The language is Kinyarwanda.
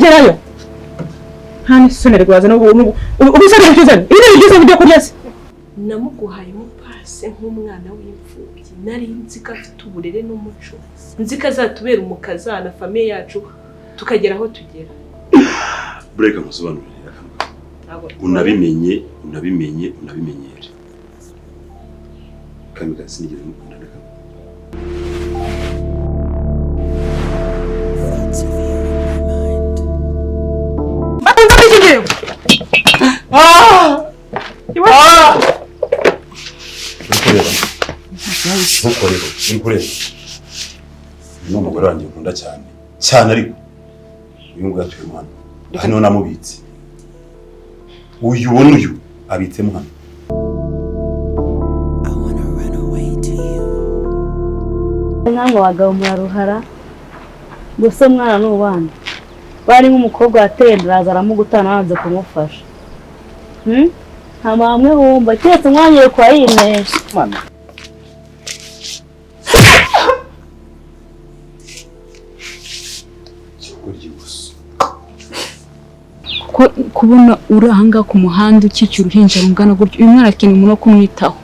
gerayo hani sonere gwaza no ubusare bukizana ine bigeze byo kurya se namuguhaye umupase nk'umwana w'imfubyi nari nzi ko afite uburere n'umuco nzi ko azatubera umukazana famiye yacu tukagera aho tugera Breka musobanurira unabimenyere kamika sinigeze mukunda reka Nkureba n'umugore wanjye nkunda cyane ariko uyu nguyu atuye mu hano hano namubitse uyu ubona uyu abitsemo hano nkango wagabo muraruhara gusa mwana n'ubana bari nk'umukobwa watenderaza aramugutana hanze kumufasha nta mamwe wumva cyetse umwanya kwa yinesha mwana kubona urahanga ku muhanda ukicyura uruhinja rungana gutyo uyu mwana akeneye umuntu wo kumwitaho